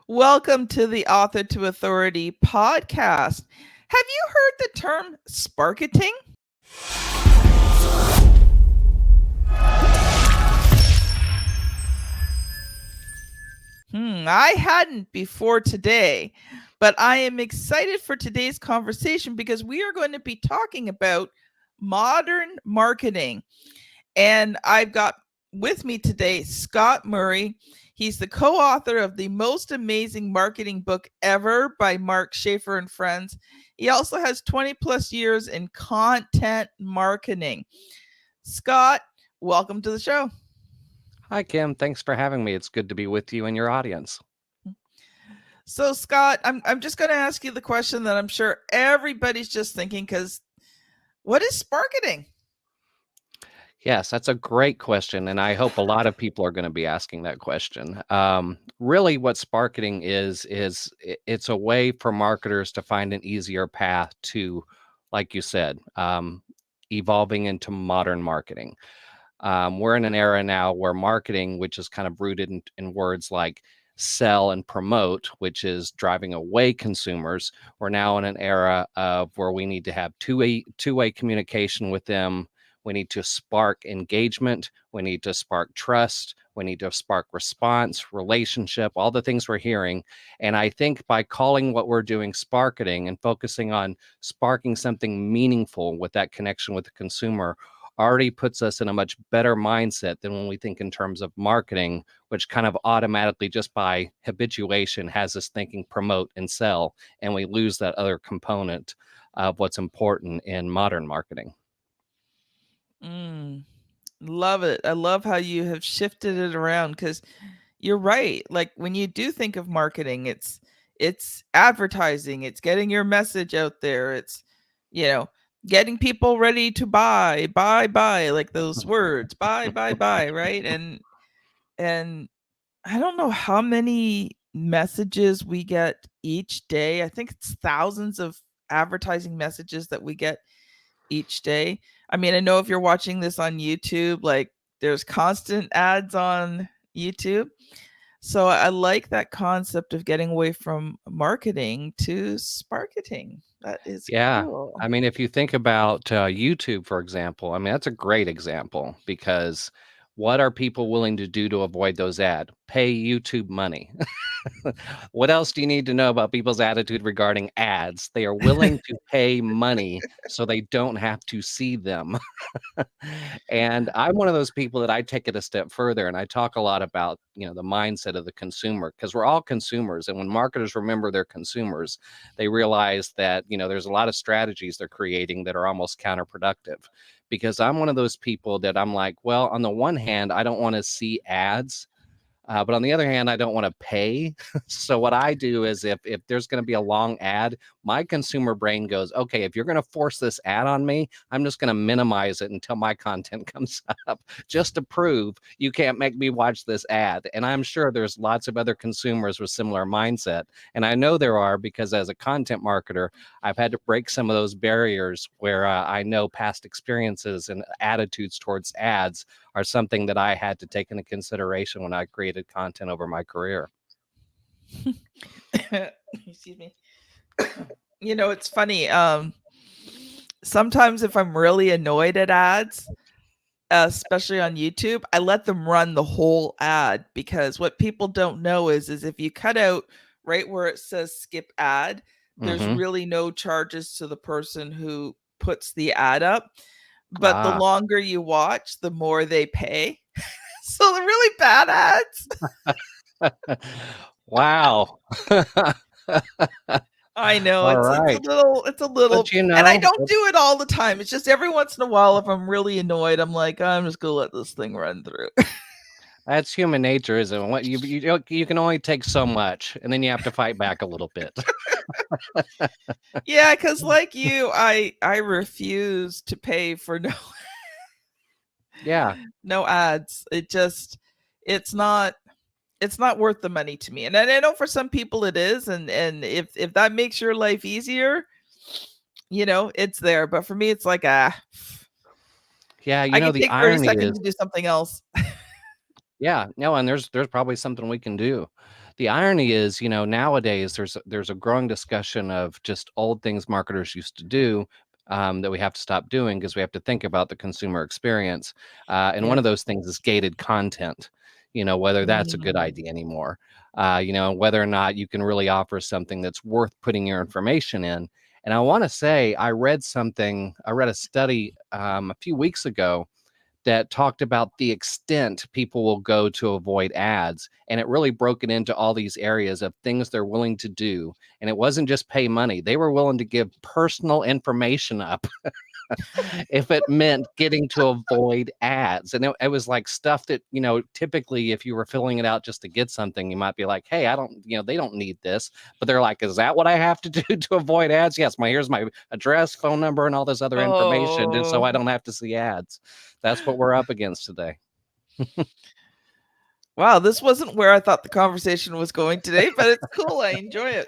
Welcome to the Author to Authority podcast. Have you heard the term Sparketing? I hadn't before today, but I am excited for today's conversation because we are going to be talking about modern marketing. And I've got with me today Scott Murray. He's the co author of the most amazing marketing book ever by Mark Schaefer and Friends. He also has 20 plus years in content marketing. Scott, welcome to the show. Hi, Kim. Thanks for having me. It's good to be with you and your audience. So, Scott, I'm just going to ask you the question that I'm sure everybody's just thinking because what is Sparketing? Yes, that's a great question, and I hope a lot of people are going to be asking that question. Really, what Sparketing it's a way for marketers to find an easier path to, like you said, evolving into modern marketing. We're in an era now where marketing, which is kind of rooted in words like sell and promote, which is driving away consumers. We're now in an era of where we need to have two-way communication with them. We need to spark engagement. We need to spark trust. We need to spark response, relationship, all the things we're hearing. And I think by calling what we're doing sparketing and focusing on sparking something meaningful with that connection with the consumer already puts us in a much better mindset than when we think in terms of marketing, which kind of automatically, just by habituation, has us thinking promote and sell, and we lose that other component of what's important in modern marketing. Mm, love it. I love how you have shifted it around because you're right. Like when you do think of marketing, it's advertising, it's getting your message out there. It's you know, getting people ready to buy, like those words, buy, right? And I don't know how many messages we get each day. I think it's thousands of advertising messages that we get each day. I mean, I know if you're watching this on YouTube, like there's constant ads on YouTube. So I like that concept of getting away from marketing to sparketing. That is Yeah. cool. I mean, if you think about YouTube, for example, I mean, that's a great example because what are people willing to do to avoid those ads? Pay YouTube money. What else do you need to know about people's attitude regarding ads? They are willing to pay money so they don't have to see them. And I'm one of those people that I take it a step further and I talk a lot about, the mindset of the consumer because we're all consumers. And when marketers remember they're consumers, they realize that, there's a lot of strategies they're creating that are almost counterproductive. Because I'm one of those people that I'm like, well, on the one hand, I don't want to see ads, but on the other hand, I don't want to pay. So what I do is if there's going to be a long ad, my consumer brain goes, okay, if you're going to force this ad on me, I'm just going to minimize it until my content comes up just to prove you can't make me watch this ad. And I'm sure there's lots of other consumers with similar mindset. And I know there are because as a content marketer, I've had to break some of those barriers where I know past experiences and attitudes towards ads are something that I had to take into consideration when I created content over my career. Excuse me. It's funny. Sometimes if I'm really annoyed at ads, especially on YouTube, I let them run the whole ad because what people don't know is if you cut out right where it says skip ad, there's Mm-hmm. really no charges to the person who puts the ad up. But the Ah, longer you watch, the more they pay. So the really bad ads. wow. I know All it's a right. little, But and I don't do it all the time. It's just every once in a while if I'm really annoyed, I'm like, I'm just gonna let this thing run through. that's human nature, isn't it? What you can only take so much, and then you have to fight back a little bit. Yeah, because like you, I refuse to pay for no Yeah, no ads. It's not it's not worth the money to me. And I know for some people it is, and if that makes your life easier, it's there. But for me, it's like yeah. I can The take 30 irony seconds is, to do something else. yeah, no, and there's probably something we can do. The irony is, nowadays there's a growing discussion of just old things marketers used to do, that we have to stop doing because we have to think about the consumer experience. And one of Yes. those things is gated content. Whether that's a good Mm. idea anymore. Whether or not you can really offer something that's worth putting your information in. And I want to say I read a study a few weeks ago that talked about the extent people will go to avoid ads. And it really broke it into all these areas of things they're willing to do. And it wasn't just pay money, they were willing to give personal information up if it meant getting to avoid ads. And it was like stuff that, typically if you were filling it out just to get something, you might be like, hey, I don't, they don't need this. But they're like, is that what I have to do to avoid ads? Yes, here's my address, phone number, and all this other information, just so I Oh, don't have to see ads. That's what we're up against today. wow. This wasn't where I thought the conversation was going today, but it's cool. I enjoy it.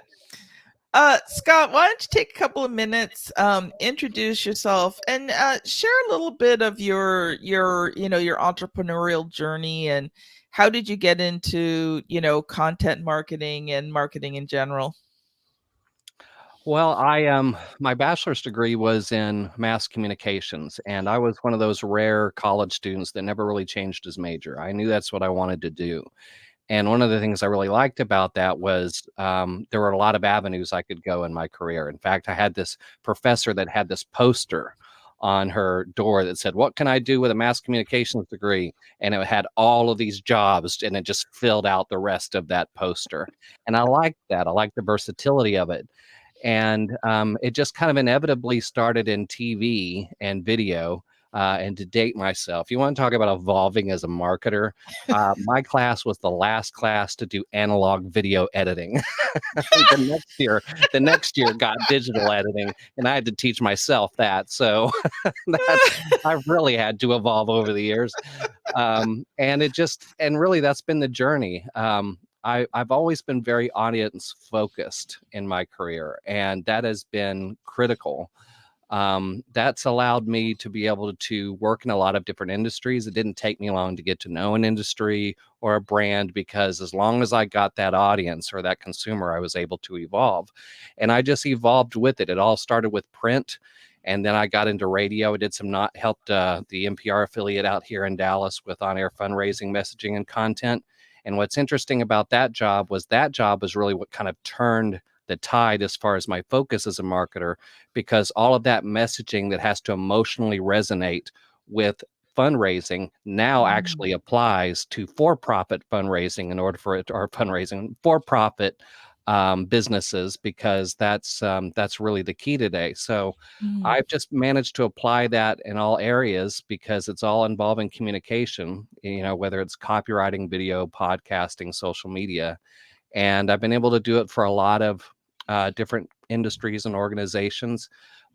Scott, why don't you take a couple of minutes, introduce yourself, and share a little bit of your entrepreneurial journey, and how did you get into content marketing and marketing in general? Well, my bachelor's degree was in mass communications, and I was one of those rare college students that never really changed his major. I knew that's what I wanted to do. And one of the things I really liked about that was there were a lot of avenues I could go in my career. In fact, I had this professor that had this poster on her door that said, "What can I do with a mass communications degree?" And it had all of these jobs, and it just filled out the rest of that poster. And I liked that. I liked the versatility of it. And it just kind of inevitably started in TV and video. And to date myself, you want to talk about evolving as a marketer? My class was the last class to do analog video editing. The next year got digital editing, and I had to teach myself that. So that's I've really had to evolve over the years. And really that's been the journey. I've always been very audience focused in my career, and that has been critical. That's allowed me to be able to work in a lot of different industries. It didn't take me long to get to know an industry or a brand, because as long as I got that audience or that consumer, I was able to evolve. And I just evolved with it. It all started with print. And then I got into radio. I did some not helped the NPR affiliate out here in Dallas with on-air fundraising, messaging, and content. And what's interesting about that job was really what kind of turned the tide as far as my focus as a marketer, because all of that messaging that has to emotionally resonate with fundraising now Mm, actually applies to for-profit fundraising, in order for it, or fundraising for-profit businesses, because that's really the key today. So mm, I've just managed to apply that in all areas because it's all involving communication, whether it's copywriting, video, podcasting, social media. And I've been able to do it for a lot of different industries and organizations.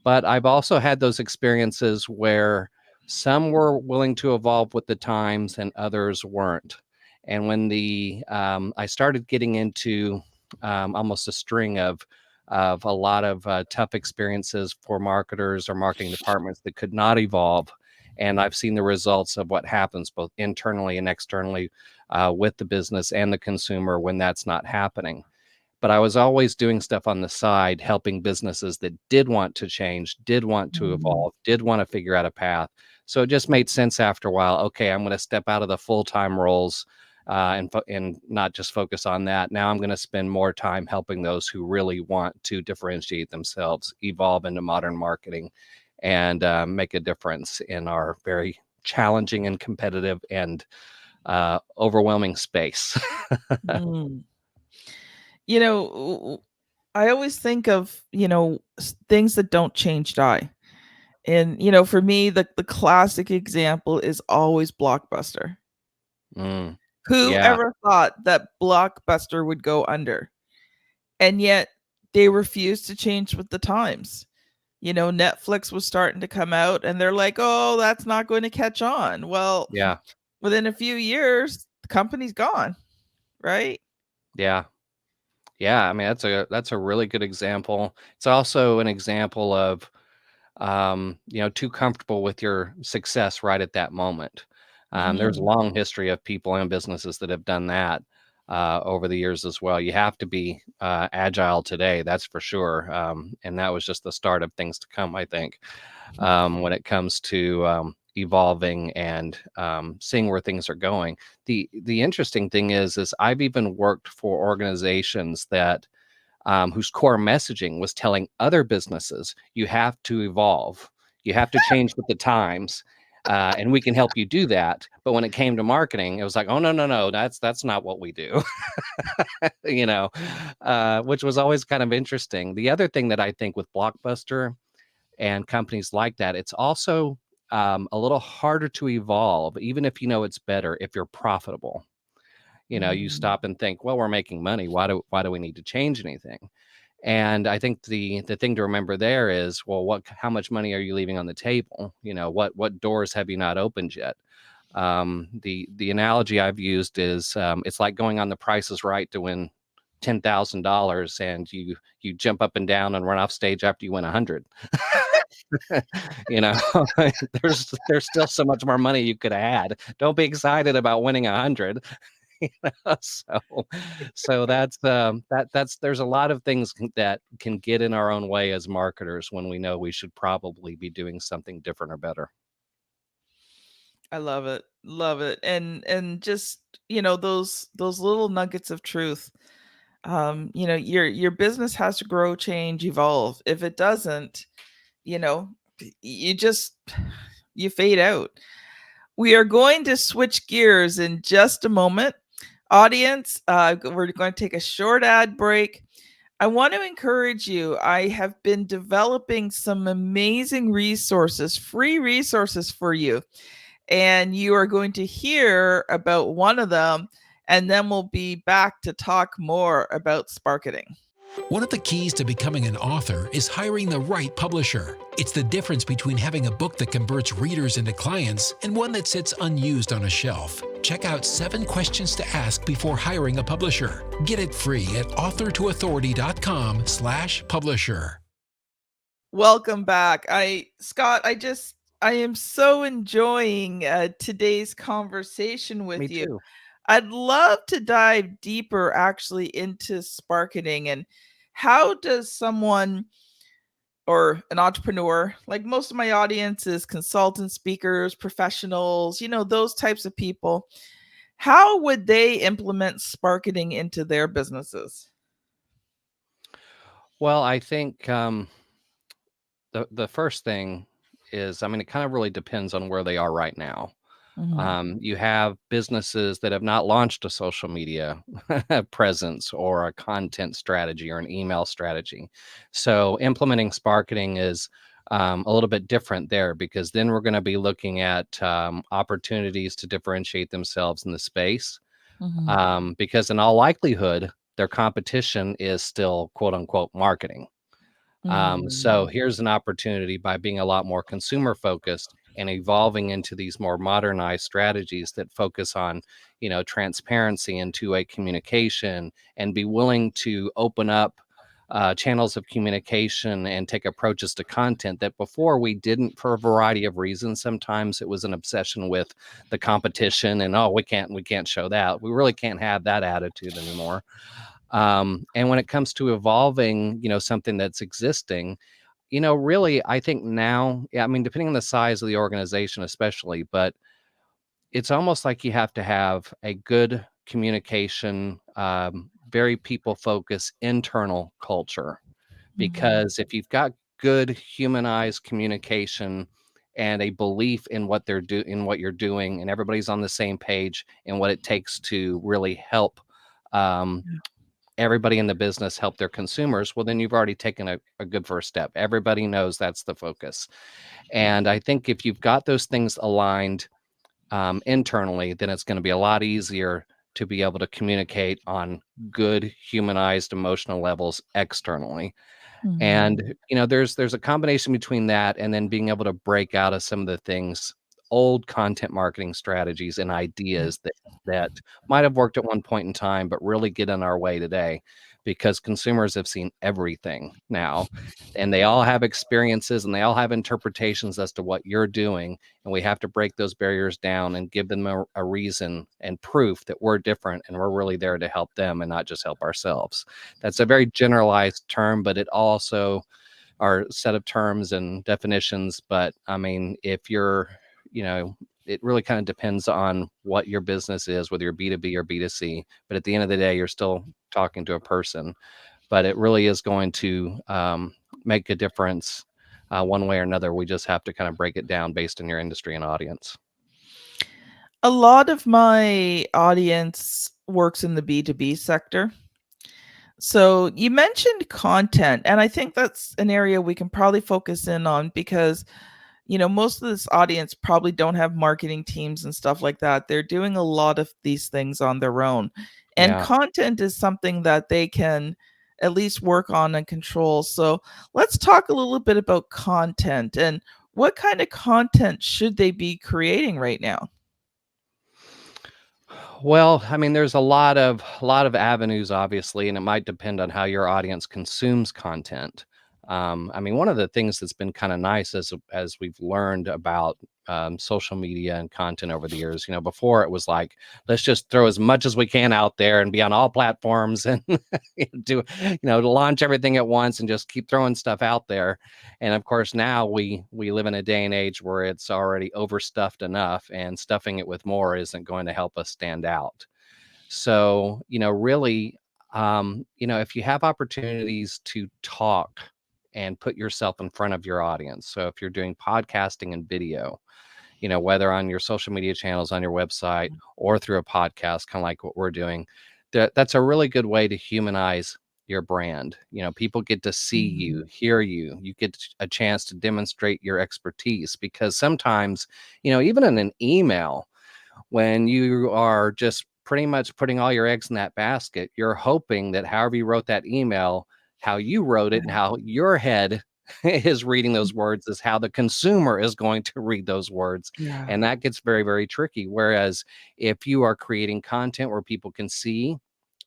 But I've also had those experiences where some were willing to evolve with the times and others weren't. And when I started getting into almost a string of a lot of tough experiences for marketers or marketing departments that could not evolve. And I've seen the results of what happens both internally and externally with the business and the consumer when that's not happening. But I was always doing stuff on the side, helping businesses that did want to change, did want to mm, evolve, did want to figure out a path. So it just made sense after a while. Okay, I'm going to step out of the full-time roles and not just focus on that. Now I'm going to spend more time helping those who really want to differentiate themselves, evolve into modern marketing, and make a difference in our very challenging and competitive and overwhelming space. mm. I always think of things that don't change die. And for me, the classic example is always Blockbuster. Mm, Who yeah, ever thought that Blockbuster would go under? And yet they refused to change with the times. Netflix was starting to come out and they're like, "Oh, that's not going to catch on." Well, yeah, within a few years, the company's gone, right? yeah. Yeah, I mean, that's a really good example. It's also an example of, too comfortable with your success right at that moment. There's a Mhm. long history of people and businesses that have done that. over the years as well. You have to be agile today, that's for sure. And that was just the start of things to come, I think, when it comes to evolving and seeing where things are going. The interesting thing is I've even worked for organizations that whose core messaging was telling other businesses, you have to evolve, you have to change with the times, and we can help you do that. But when it came to marketing, it was like, oh no, no, no, that's not what we do. you know, which was always kind of interesting. The other thing that I think with Blockbuster and companies like that, it's also a little harder to evolve, even if you know it's better if you're profitable. You Mm. stop and think, well, we're making money. Why do we need to change anything? And I think the thing to remember there is, well, how much money are you leaving on the table? What doors have you not opened yet? The analogy I've used is it's like going on The Price is Right to win $10,000, and you jump up and down and run off stage after you win 100. you know, there's still so much more money you could have had. Don't be excited about winning 100. so that's there's a lot of things that can get in our own way as marketers when we know we should probably be doing something different or better. I love it. Love it. And just, those little nuggets of truth. Your business has to grow, change, evolve. If it doesn't, you know, you just you fade out. We are going to switch gears in just a moment. Audience, we're going to take a short ad break. I want to encourage you. I have been developing some amazing resources, free resources for you, and you are going to hear about one of them, and then we'll be back to talk more about Sparketing. One of the keys to becoming an author is hiring the right publisher. It's the difference between having a book that converts readers into clients and one that sits unused on a shelf. Check out 7 questions to ask before hiring a publisher. Get it free at authortoauthority.com/publisher. Welcome back. Scott, I am so enjoying today's conversation Me with you. too. I'd love to dive deeper actually into Sparketing, and how does someone or an entrepreneur, like most of my audience is consultants, speakers, professionals, those types of people. How would they implement Sparketing into their businesses? Well, I think the first thing is, I mean, it kind of really depends on where they are right now. Mhm. You have businesses that have not launched a social media presence or a content strategy or an email strategy. So implementing Sparketing is a little bit different there, because then we're going to be looking at opportunities to differentiate themselves in the space. Mhm. Because in all likelihood, their competition is still quote unquote marketing. So Mm. here's an opportunity by being a lot more consumer focused and evolving into these more modernized strategies that focus on, transparency and two-way communication, and be willing to open up channels of communication and take approaches to content that before we didn't, for a variety of reasons. Sometimes it was an obsession with the competition and, oh, we can't show that. We really can't have that attitude anymore. And when it comes to evolving, something that's existing, really, I think now, yeah, I mean, depending on the size of the organization, especially, but it's almost like you have to have a good communication, very people focused internal culture. Mhm. Because if you've got good humanized communication and a belief in what you're doing, and everybody's on the same page and what it takes to really help um, everybody in the business help their consumers, well, then you've already taken a good first step. Everybody knows that's the focus. And I think if you've got those things aligned internally, then it's going to be a lot easier to be able to communicate on good humanized emotional levels externally. Mhm. And there's a combination between that and then being able to break out of some of the things, old content marketing strategies and Yeah. ideas that might have worked at one point in time but really get in our way today. because consumers have seen everything now, and they all have experiences and they all have interpretations as to what you're doing. And we have to break those barriers down and give them a reason and proof that we're different and we're really there to help them and not just help ourselves. That's a very generalized term, but it also are set of terms and definitions. But I mean, if you're, you know, it really kind of depends on what your business is, whether you're B2B or B2C. But at the end of the day, you're still talking to a person. But it really is going to make a difference one way or another. We just have to kind of break it down based on your industry and audience. A lot of my audience works in the B2B sector. So you mentioned content, and I think that's an area we can probably focus in on because, most of this audience probably don't have marketing teams and stuff like that. They're doing a lot of these things on their own. And Yeah. content is something that they can at least work on and control. So let's talk a little bit about content and what kind of content should they be creating right now? Well, I mean, there's a lot of avenues, obviously, and it might depend on how your audience consumes content. I mean, one of the things that's been kind of nice as we've learned about social media and content over the years. Before it was like, let's just throw as much as we can out there and be on all platforms and do, to launch everything at once and just keep throwing stuff out there. And of course, now we live in a day and age where it's already overstuffed enough, and stuffing it with more isn't going to help us stand out. So, really, if you have opportunities to talk and put yourself in front of your audience. So if you're doing podcasting and video, whether on your social media channels, on your website, or through a podcast, kind of like what we're doing, that's a really good way to humanize your brand. People get to see you, hear you, you get a chance to demonstrate your expertise, because sometimes, even in an email, when you are just pretty much putting all your eggs in that basket, you're hoping that however you wrote that email, how you wrote it and how your head is reading those words is how the consumer is going to read those words. Yeah. And that gets very, very tricky. Whereas if you are creating content where people can see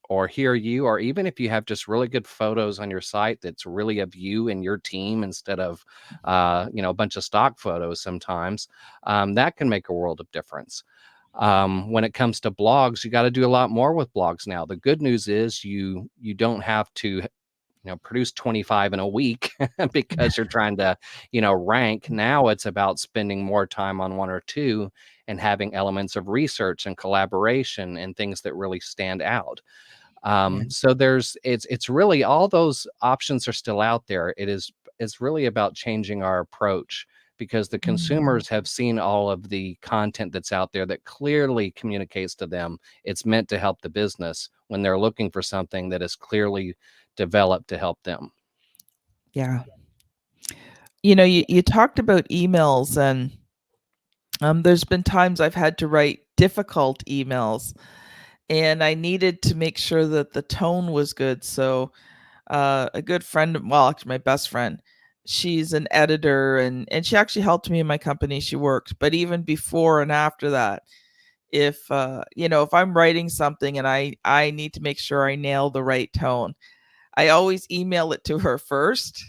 or hear you, or even if you have just really good photos on your site that's really of you and your team instead of a bunch of stock photos sometimes, that can make a world of difference. When it comes to blogs, you got to do a lot more with blogs now. The good news is you don't have to produce 25 in a week because you're trying to rank. Now it's about spending more time on one or two and having elements of research and collaboration and things that really stand out. So it's really, all those options are still out there. It's really about changing our approach, because the consumers have seen all of the content that's out there that clearly communicates to them it's meant to help the business, when they're looking for something that is clearly developed to help them. Yeah. You talked about emails, and there's been times I've had to write difficult emails, and I needed to make sure that the tone was good. So a good friend, well, actually my best friend, she's an editor, and she actually helped me in my company she worked. But even before and after that, if I'm writing something and I need to make sure I nail the right tone, I always email it to her first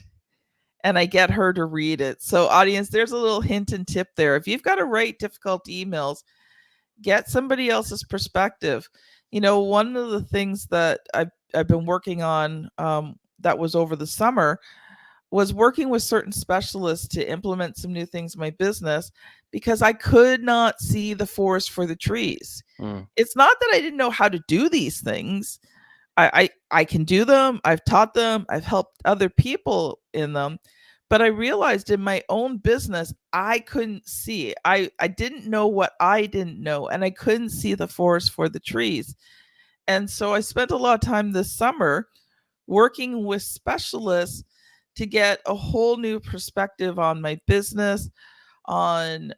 and I get her to read it. So audience, there's a little hint and tip there. If you've got to write difficult emails, get somebody else's perspective. One of the things that I've been working on, that was over the summer, was working with certain specialists to implement some new things in my business, because I could not see the forest for the trees. It's not that I didn't know how to do these things. I can do them. I've taught them. I've helped other people in them. But I realized in my own business, I couldn't see. I didn't know what I didn't know, and I couldn't see the forest for the trees. And so I spent a lot of time this summer working with specialists to get a whole new perspective on my business, on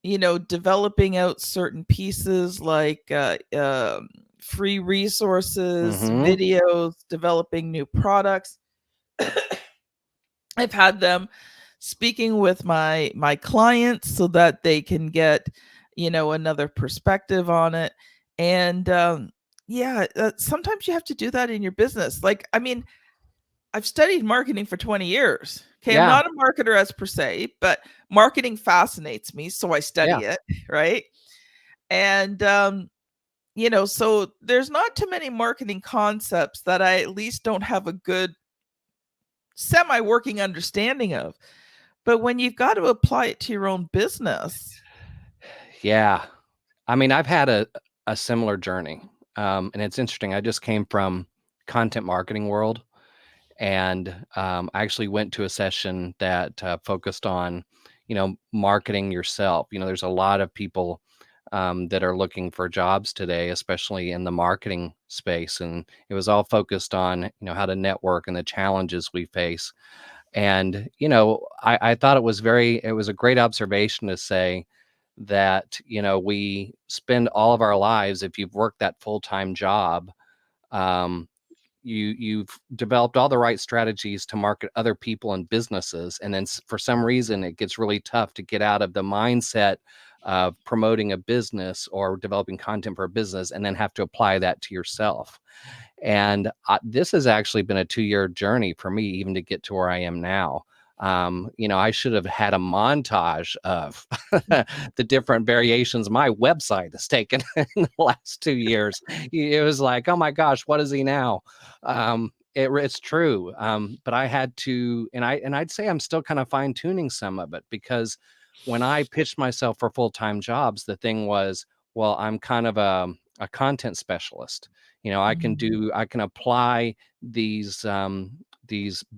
developing out certain pieces like free resources, videos, developing new products. I've had them speaking with my clients so that they can get another perspective on it. And Yeah, sometimes you have to do that in your business. Like, I mean, I've studied marketing for 20 years. Okay, I'm Yeah, not a marketer as per se, but marketing fascinates me, so I yeah. study it, right? And so there's not too many marketing concepts that I at least don't have a good semi-working understanding of. But when you've got to apply it to your own business, Yeah. I mean, I've had a similar journey. And it's interesting. I just came from content marketing world, and I actually went to a session that focused on, marketing yourself. There's a lot of people that are looking for jobs today, especially in the marketing space, and it was all focused on, how to network and the challenges we face. And I thought it was a great observation to say that we spend all of our lives, if you've worked that full-time job, um, you've developed all the right strategies to market other people and businesses, and then for some reason it gets really tough to get out of the mindset of promoting a business or developing content for a business and then have to apply that to yourself. And this has actually been a 2-year journey for me, even to get to where I am now. I should have had a montage of the different variations my website has taken in the last 2 years. It was like, oh my gosh, what is he now? It's true. But I had to, and I'd say I'm still kind of fine tuning some of it, because when I pitched myself for full-time jobs, the thing was, well, I'm kind of a content specialist. mm, I can apply these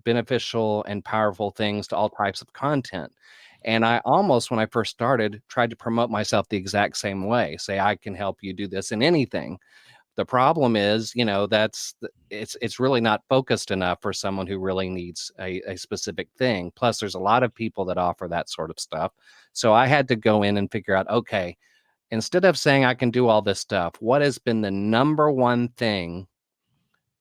beneficial and powerful things to all types of content. And I almost, when I first started, tried to promote myself the exact same way, say I can help you do this in anything. The problem is, it's really not focused enough for someone who really needs a specific thing. Plus, there's a lot of people that offer that sort of stuff. So I had to go in and figure out, okay, instead of saying I can do all this stuff, what has been the number one thing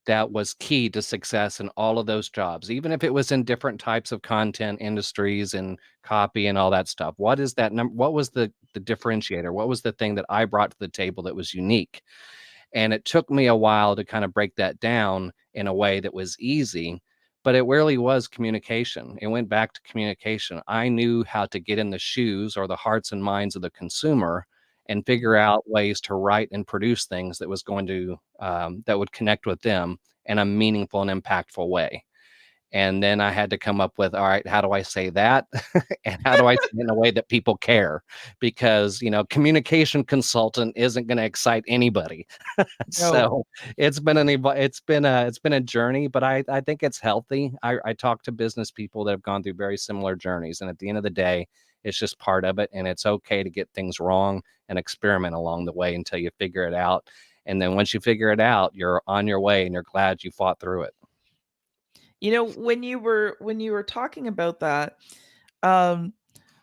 that was key to success in all of those jobs, even if it was in different types of content industries and copy and all that stuff? What is that number? What was the differentiator? What was the thing that I brought to the table that was unique? And it took me a while to kind of break that down in a way that was easy, but it really was communication. It went back to communication. I knew how to get in the shoes or the hearts and minds of the consumer and figure out ways to write and produce things that was going to that would connect with them in a meaningful and impactful way. And then I had to come up with, all right, how do I say that? And how do I say it in a way that people care? Because, communication consultant isn't going to excite anybody. no. So it's been a journey, but I think it's healthy. I talk to business people that have gone through very similar journeys, and at the end of the day, it's just part of it, and it's okay to get things wrong and experiment along the way until you figure it out. And then once you figure it out, you're on your way and you're glad you fought through it. When you were talking about that, um,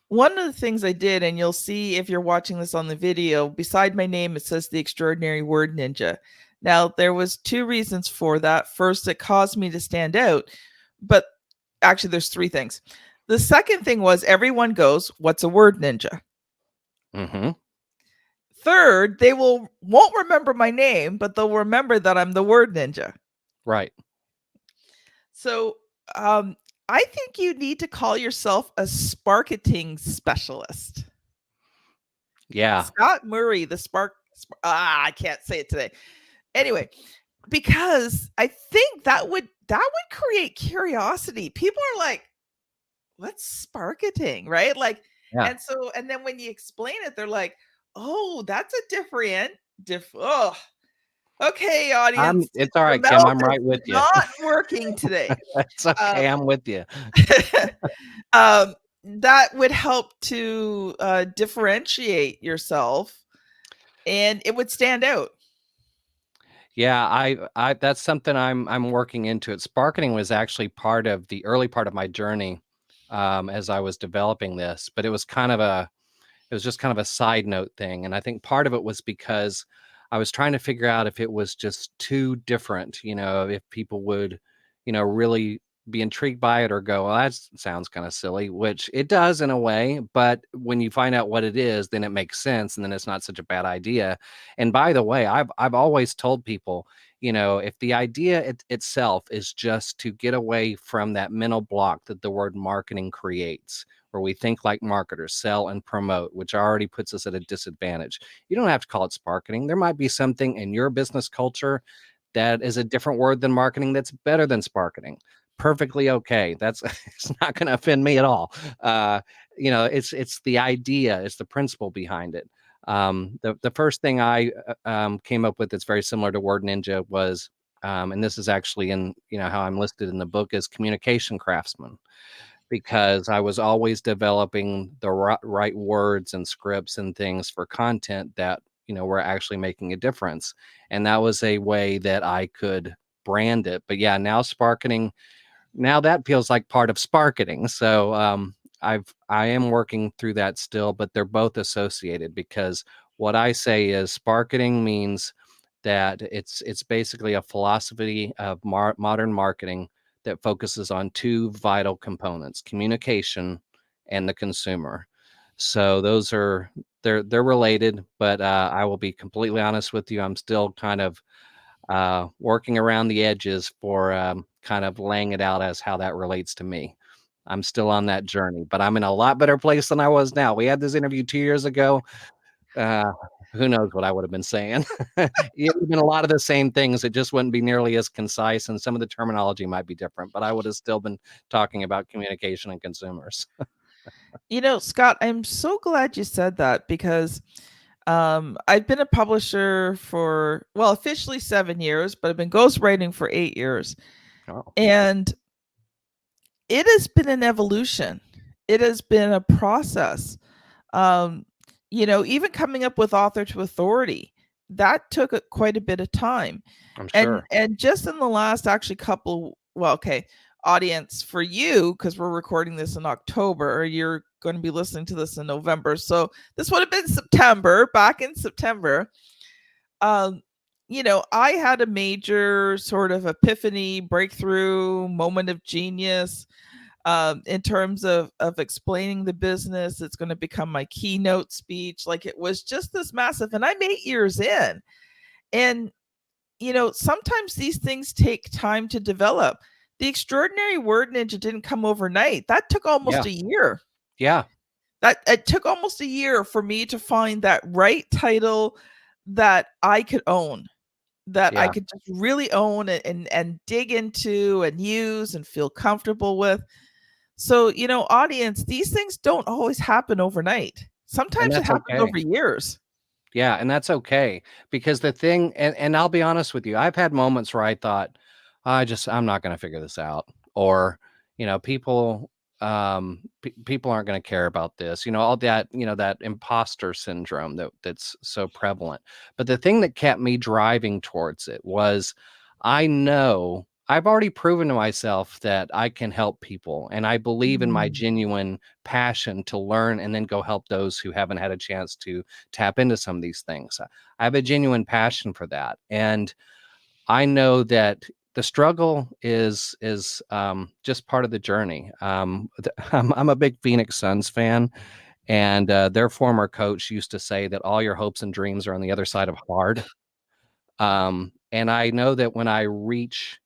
one of the things I did, and you'll see if you're watching this on the video, beside my name, it says the extraordinary word ninja. Now, there was two reasons for that. First, it caused me to stand out, but actually, there's three things. The second thing was everyone goes, "What's a word ninja?" Hmm. Third, they won't remember my name, but they'll remember that I'm the word ninja. Right. So, um, I think you need to call yourself a Sparketing specialist. Yeah. Scott Murray, the I can't say it today. Anyway, because I think that would create curiosity. People are like, "What's Sparketing?" Right? Like, Yeah. and then when you explain it, they're like, "Oh, that's a oh, okay, audience, It's all your right, Kim. mouth I'm is right with you. not working today." It's Um, okay. I'm with you. um, that would help to differentiate yourself, and it would stand out. Yeah, I that's something I'm working into it. Sparketing was actually part of the early part of my journey, as I was developing this, but it was just kind of a side note thing. And I think part of it was because I was trying to figure out if it was just too different, if people would, really be intrigued by it or go, well, that sounds kind of silly, which it does in a way. But when you find out what it is, then it makes sense. And then it's not such a bad idea. And by the way, I've always told people, if the idea itself is just to get away from that mental block that the word marketing creates, where we think like marketers, sell and promote, which already puts us at a disadvantage. You don't have to call it sparketing. There might be something in your business culture that is a different word than marketing that's better than sparketing. Perfectly okay. That's it's not going to offend me at all. Uh, it's the idea, it's the principle behind it. The first thing I came up with that's very similar to Word Ninja was, and this is actually in how I'm listed in the book, is communication craftsman, because I was always developing the right words and scripts and things for content that were actually making a difference, and that was a way that I could brand it. But yeah, now Sparketing, now that feels like part of Sparketing. So I am working through that still, but they're both associated, because what I say is Sparketing means that it's basically a philosophy of modern marketing that focuses on two vital components: communication and the consumer. So those are, they're related, but I will be completely honest with you, I'm still kind of working around the edges for kind of laying it out as how that relates to me. I'm still on that journey, but I'm in a lot better place than I was now. We had this interview 2 years ago. Uh, who knows what I would have been saying? It would have been a lot of the same things. It just wouldn't be nearly as concise, and some of the terminology might be different, but I would have still been talking about communication and consumers. Scott, I'm so glad you said that because I've been a publisher for, well, officially 7 years, but I've been ghostwriting for 8 years. Oh, And it has been an evolution. It has been a process. Um, even coming up with author to authority, that took quite a bit of time. I'm And sure. and just in the last actually couple, well, okay, audience for you, because we're recording this in October, or you're going to be listening to this in November. So this would have been September, back in September. Um, I had a major sort of epiphany, breakthrough, moment of genius in terms of explaining the business. It's going to become my keynote speech. Like, it was just this massive, and I'm 8 years in. And sometimes these things take time to develop. The extraordinary word ninja didn't come overnight. That took almost Yeah. a year. Yeah. That it took almost a year for me to find that right title that I could own, that I Yeah. could just really own and dig into and use and feel comfortable with. So, audience, these things don't always happen overnight. And Sometimes it that's happens okay. over years. Yeah, and that's okay, because the thing, and I'll be honest with you, I've had moments where I thought, I'm not going to figure this out, or people people aren't going to care about this, all that, that imposter syndrome that's so prevalent. But the thing that kept me driving towards it was, I know I've already proven to myself that I can help people, and I believe in my Mm. genuine passion to learn and then go help those who haven't had a chance to tap into some of these things. I have a genuine passion for that, and I know that the struggle is just part of the journey. I'm a big Phoenix Suns fan, and their former coach used to say that all your hopes and dreams are on the other side of hard. And I know that when I reach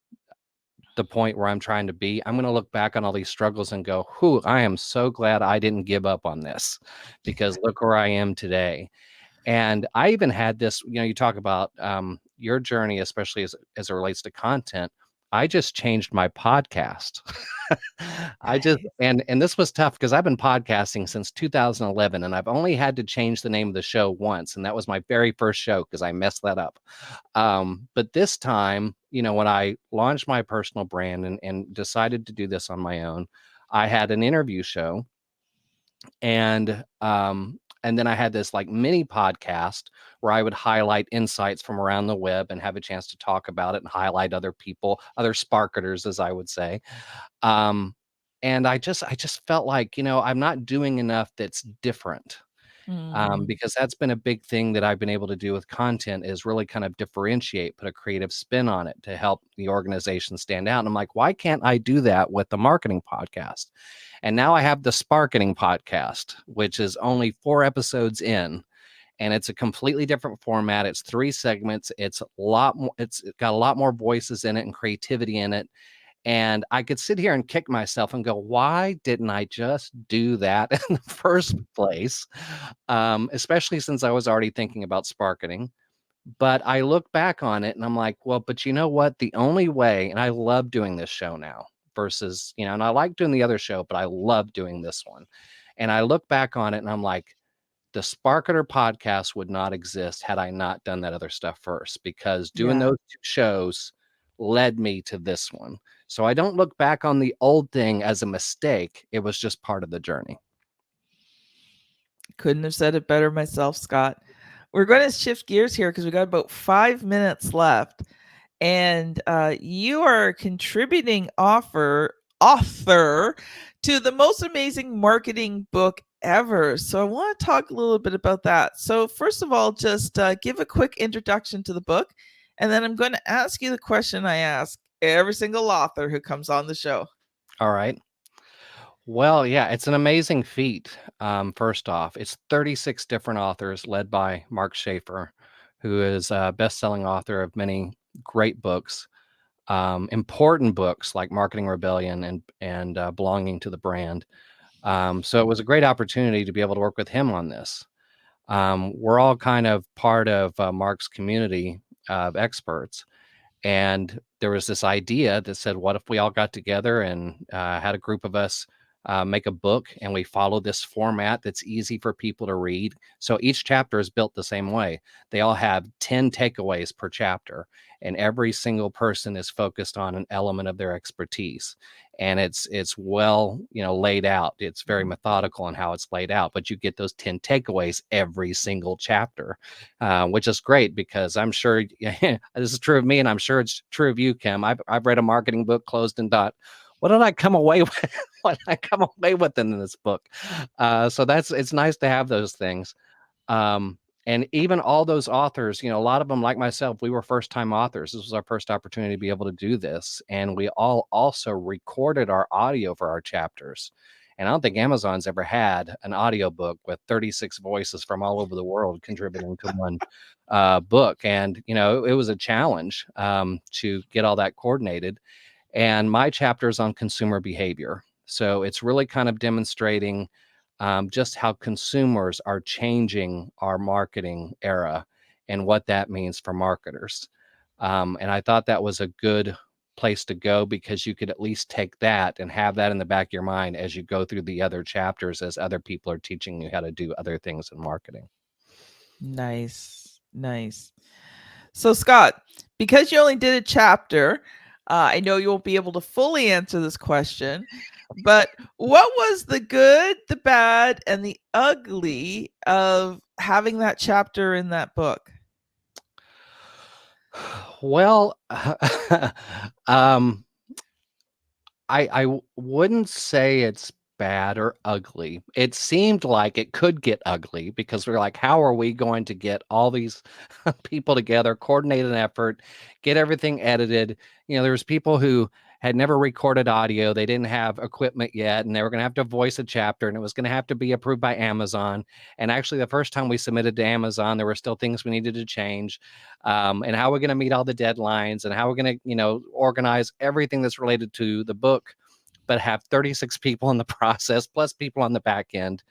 the point where I'm trying to be, I'm going to look back on all these struggles and go, "Whew, I am so glad I didn't give up on this, because look where I am today." And I even had this, you talk about your journey, especially as it relates to content. I just changed my podcast. I just, and this was tough because I've been podcasting since 2011, and I've only had to change the name of the show once, and that was my very first show because I messed that up. But this time, when I launched my personal brand and decided to do this on my own, I had an interview show, and then I had this like mini podcast where I would highlight insights from around the web and have a chance to talk about it and highlight other people, other sparketers, as I would say. um and I just felt like, I'm not doing enough that's different. Mm. because that's been a big thing that I've been able to do with content is really kind of differentiate, put a creative spin on it to help the organization stand out. And I'm like, why can't I do that with the marketing podcast? And now I have the Sparketing podcast, which is only 4 episodes in, and it's a completely different format. It's 3 segments. It's a lot more, it's got a lot more voices in it and creativity in it. And I could sit here and kick myself and go, why didn't I just do that in the first place? Especially since I was already thinking about Sparketing. But I look back on it and I'm like, well, but you know what? The only way, and I love doing this show now versus, and I like doing the other show, but I love doing this one. And I look back on it and I'm like, the Sparketer podcast would not exist had I not done that other stuff first, because doing Yeah. those 2 shows led me to this one. So I don't look back on the old thing as a mistake. It was just part of the journey. Couldn't have said it better myself, Scott. We're going to shift gears here because we got about 5 minutes left. And you are a contributing author to the most amazing marketing book ever. So I want to talk a little bit about that. So first of all, just give a quick introduction to the book, and then I'm going to ask you the question I ask every single author who comes on the show. All right. Well, yeah, it's an amazing feat. First off, it's 36 different authors led by Mark Schaefer, who is a best-selling author of many great books, important books like Marketing Rebellion and Belonging to the Brand. So it was a great opportunity to be able to work with him on this. We're all kind of part of Mark's community of experts. And there was this idea that said, what if we all got together and had a group of us make a book, and we follow this format that's easy for people to read? So each chapter is built the same way. They all have 10 takeaways per chapter, and every single person is focused on an element of their expertise. And it's well, laid out. It's very methodical in how it's laid out, but you get those 10 takeaways every single chapter, which is great, because I'm sure this is true of me, and I'm sure it's true of you, Kim. I've read a marketing book, closed, and thought, what did I come away with? What did I come away with in this book? So it's nice to have those things. And even all those authors, a lot of them, like myself, we were first time authors. This was our first opportunity to be able to do this. And we all also recorded our audio for our chapters. And I don't think Amazon's ever had an audiobook with 36 voices from all over the world contributing to one book. And, it was a challenge to get all that coordinated. And my chapter is on consumer behavior. So it's really kind of demonstrating just how consumers are changing our marketing era and what that means for marketers. And I thought that was a good place to go, because you could at least take that and have that in the back of your mind as you go through the other chapters, as other people are teaching you how to do other things in marketing. Nice. Nice. So, Scott, because you only did a chapter, I know you won't be able to fully answer this question, but what was the good, the bad, and the ugly of having that chapter in that book? Well, I wouldn't say it's bad or ugly. It seemed like it could get ugly, because we're like, how are we going to get all these people together, coordinate an effort, get everything edited? There's people who had never recorded audio. They didn't have equipment yet, and they were going to have to voice a chapter, and it was going to have to be approved by Amazon. And actually, the first time we submitted to Amazon, there were still things we needed to change. And how we're going to meet all the deadlines, and how we're going to, organize everything that's related to the book, but have 36 people in the process, plus people on the back end.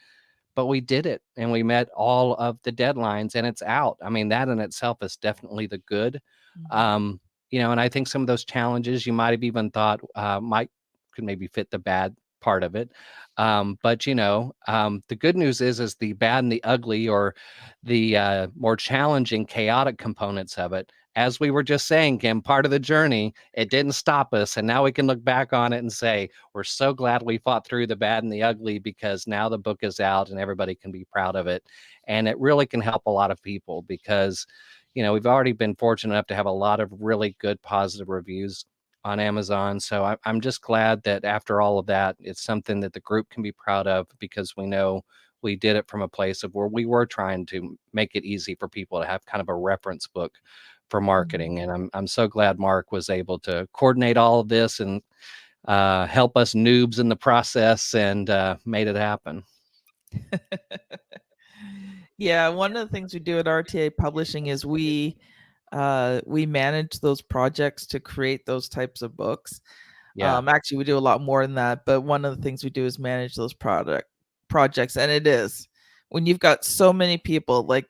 But we did it, and we met all of the deadlines, and it's out. I mean, that in itself is definitely the good. Um, and I think some of those challenges you might have even thought could maybe fit the bad part of it. But the good news is the bad and the ugly, or the more challenging, chaotic components of it, as we were just saying, Kim, part of the journey, it didn't stop us. And now we can look back on it and say, we're so glad we fought through the bad and the ugly, because now the book is out and everybody can be proud of it. And it really can help a lot of people, because, we've already been fortunate enough to have a lot of really good positive reviews on Amazon. So I'm just glad that after all of that, it's something that the group can be proud of, because we know we did it from a place of where we were trying to make it easy for people to have kind of a reference book for Mhm. marketing. And I'm so glad Mark was able to coordinate all of this and help us noobs in the process and made it happen. Yeah, one of the things we do at RTA Publishing is we manage those projects to create those types of books. Yeah. Actually, we do a lot more than that, but one of the things we do is manage those product projects, and it is when you've got so many people, like,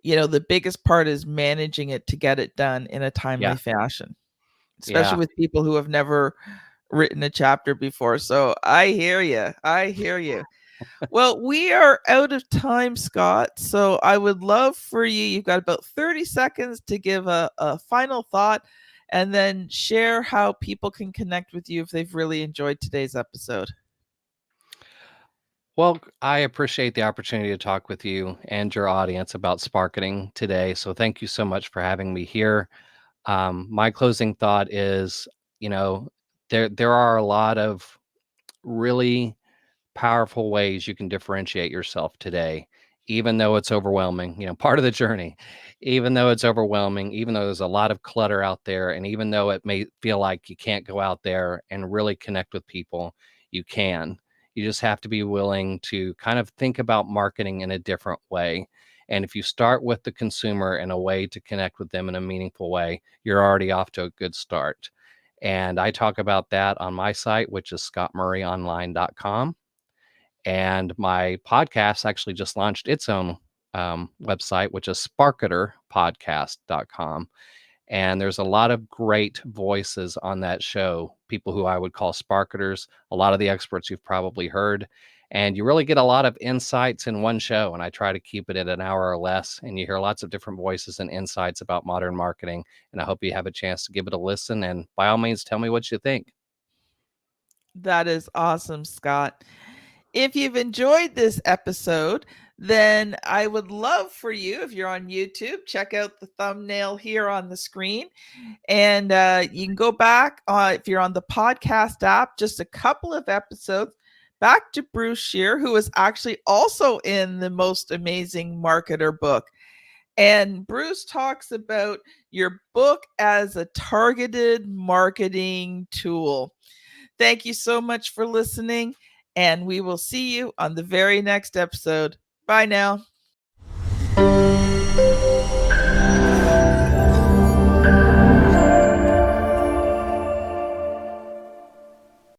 the biggest part is managing it to get it done in a timely Yeah. fashion, especially Yeah. with people who have never written a chapter before. So I hear you. I hear you. Well, we are out of time, Scott. So I would love for you, you've got about 30 seconds to give a final thought and then share how people can connect with you if they've really enjoyed today's episode. Well, I appreciate the opportunity to talk with you and your audience about Sparketing today. So thank you so much for having me here. My closing thought is, you know, there are a lot of really powerful ways you can differentiate yourself today, even though it's overwhelming, part of the journey, even though it's overwhelming, even though there's a lot of clutter out there, and even though it may feel like you can't go out there and really connect with people, you can. You just have to be willing to kind of think about marketing in a different way. And if you start with the consumer in a way to connect with them in a meaningful way, you're already off to a good start. And I talk about that on my site, which is scottmurrayonline.com. And my podcast actually just launched its own website, which is sparketerpodcast.com. And there's a lot of great voices on that show, people who I would call sparketers, a lot of the experts you've probably heard. And you really get a lot of insights in one show. And I try to keep it at an hour or less. And you hear lots of different voices and insights about modern marketing. And I hope you have a chance to give it a listen. And by all means, tell me what you think. That is awesome, Scott. If you've enjoyed this episode, then I would love for you, if you're on YouTube, check out the thumbnail here on the screen. And you can go back, if you're on the podcast app, just a couple of episodes back to Bruce Shear, who is actually also in the Most Amazing Marketer book. And Bruce talks about your book as a targeted marketing tool. Thank you so much for listening, and we will see you on the very next episode. Bye now.